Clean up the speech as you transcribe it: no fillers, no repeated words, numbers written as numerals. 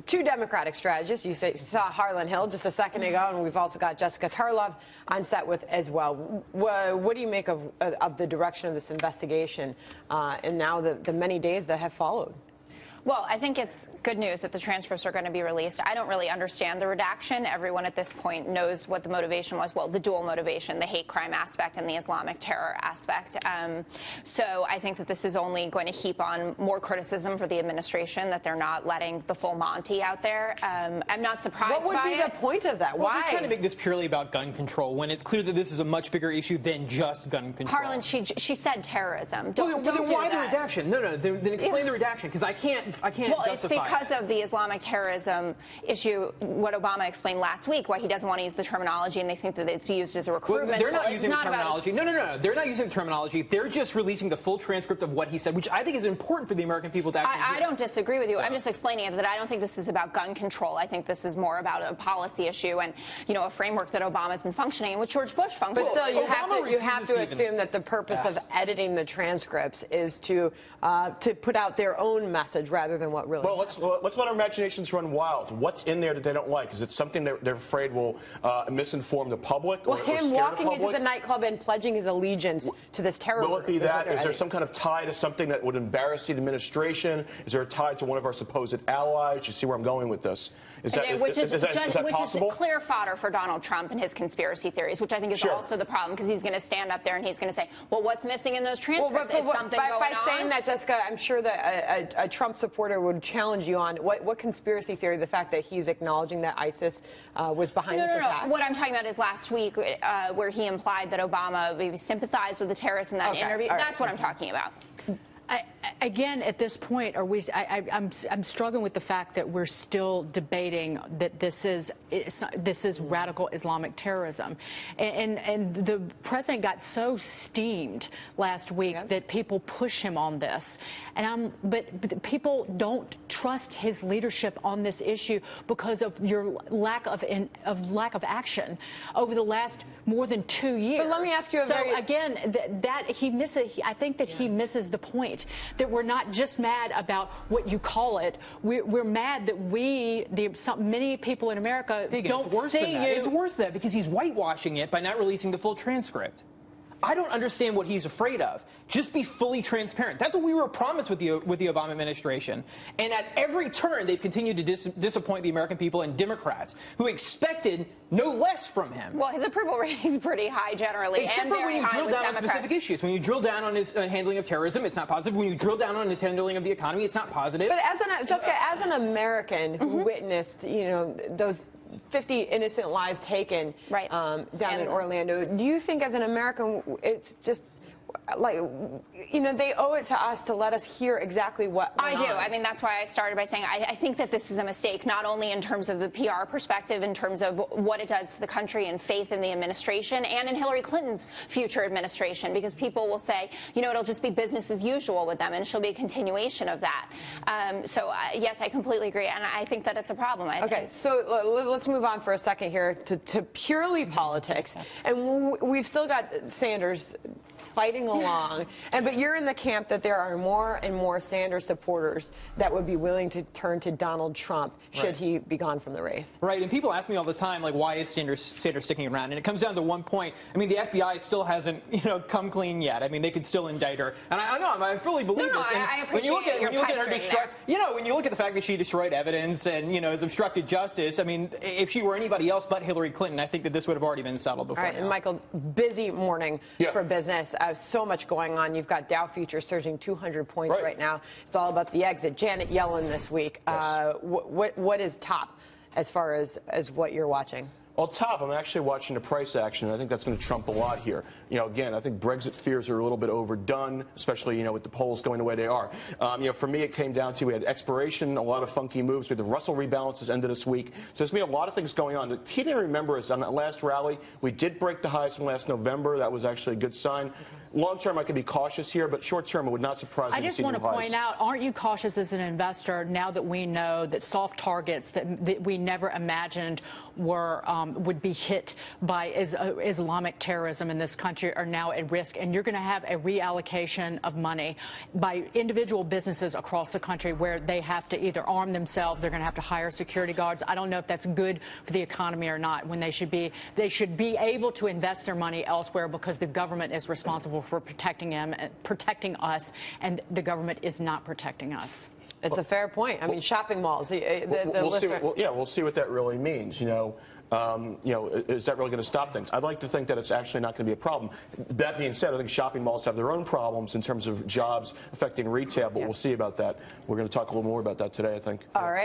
two Democratic strategists. You saw Harlan Hill just a second ago, and we've also got Jessica Tarlov on set with as well. What do you make of the direction of this investigation and now the many days that have followed? Well, I think it's good news that the transcripts are going to be released. I don't really understand the redaction. Everyone at this point knows what the motivation was. Well, the dual motivation, the hate crime aspect and the Islamic terror aspect. So I think that this is only going to heap on more criticism for the administration, that they're not letting the full Monty out there. I'm not surprised by it. What would be the point of that? Well, Why? they're trying to make this purely about gun control when it's clear that this is a much bigger issue than just gun control. Harlan, she said terrorism. Well, then why the redaction? No, then explain the redaction, because I can't well, justify it's because of the Islamic terrorism issue, what Obama explained last week, why he doesn't want to use the terminology, and they think that it's used as a recruitment. Well, they're not using the terminology. No. They're not using the terminology. They're just releasing the full transcript of what he said, which I think is important for the American people to actually hear. I don't disagree with you. I'm just explaining it that I don't think this is about gun control. I think this is more about a policy issue and, you know, a framework that Obama's been functioning in, which George Bush functioned. But still, you have to assume that the purpose of editing the transcripts is to put out their own message rather than what really. Well, let's let our imaginations run wild. What's in there that they don't like? Is it something they're afraid will misinform the public? Well, him walking into the nightclub and pledging his allegiance to this terror group. Will it be that? Is there some kind of tie to something that would embarrass the administration? Is there a tie to one of our supposed allies? You see where I'm going with this? Is that possible? Which is clear fodder for Donald Trump and his conspiracy theories, which I think is also the problem, because he's going to stand up there and he's going to say, well, what's missing in those transcripts? Is something going on? By saying that, Jessica, I'm sure that a Trump supporter would challenge you on what conspiracy theory, the fact that he's acknowledging that ISIS was behind this attack? No. What I'm talking about is last week where he implied that Obama maybe sympathized with the terrorists in that interview. That's what I'm talking about. Again, at this point, I'm struggling with the fact that we're still debating that this is radical Islamic terrorism, and the president got so steamed last week that people push him on this, but people don't trust his leadership on this issue because of your lack of action over the last more than 2 years. But let me ask you I think that he misses the point. That we're not just mad about what you call it. We're mad that many people in America don't see you. It's worse than that because he's whitewashing it by not releasing the full transcript. I don't understand what he's afraid of. Just be fully transparent. That's what we were promised with the Obama administration. And at every turn, they've continued to disappoint the American people and Democrats, who expected no less from him. Well, his approval rating is pretty high generally, except for when you drill down on specific issues. When you drill down on his handling of terrorism, it's not positive. When you drill down on his handling of the economy, it's not positive. But as an American who witnessed, you know, those 50 innocent lives taken down in Orlando, do you think as an American it's just like, you know, they owe it to us to let us hear exactly what went on? I do. I mean, that's why I started by saying I think that this is a mistake, not only in terms of the PR perspective, in terms of what it does to the country and faith in the administration and in Hillary Clinton's future administration, because people will say, you know, it'll just be business as usual with them, and she'll be a continuation of that. Yes, I completely agree, and I think that it's a problem. Okay, so let's move on for a second here to purely politics, and we've still got Sanders fighting along, but you're in the camp that there are more and more Sanders supporters that would be willing to turn to Donald Trump should he be gone from the race. Right, and people ask me all the time, like, why is Sanders sticking around? And it comes down to one point. I mean, the FBI still hasn't, you know, come clean yet. I mean, they could still indict her, and I fully believe this. I appreciate when you look at the fact that she destroyed evidence and, you know, has obstructed justice. I mean, if she were anybody else but Hillary Clinton, I think that this would have already been settled before. All right, and Michael, busy morning for business. So much going on. You've got Dow futures surging 200 points right now. It's all about the exit. Janet Yellen this week. What is top as far as what you're watching? Well, top, I'm actually watching the price action, and I think that's going to trump a lot here. You know, again, I think Brexit fears are a little bit overdone, especially, you know, with the polls going the way they are. You know, for me, it came down to we had expiration, a lot of funky moves. We had the Russell rebalances ended this week. So there's been a lot of things going on. The key thing to remember is on that last rally, we did break the highs from last November. That was actually a good sign. Long term, I could be cautious here, but short term, it would not surprise me to see new highs. I just want to point out, aren't you cautious as an investor now that we know that soft targets that we never imagined were would be hit by Islamic terrorism in this country are now at risk, and you're going to have a reallocation of money by individual businesses across the country where they have to either arm themselves, they're going to have to hire security guards. I don't know if that's good for the economy or not, when they should be able to invest their money elsewhere because the government is responsible for protecting them, protecting us, and the government is not protecting us. It's a fair point. I mean, shopping malls. We'll see what that really means. Is that really going to stop things? I'd like to think that it's actually not going to be a problem. That being said, I think shopping malls have their own problems in terms of jobs affecting retail, but we'll see about that. We're going to talk a little more about that today, I think. All right.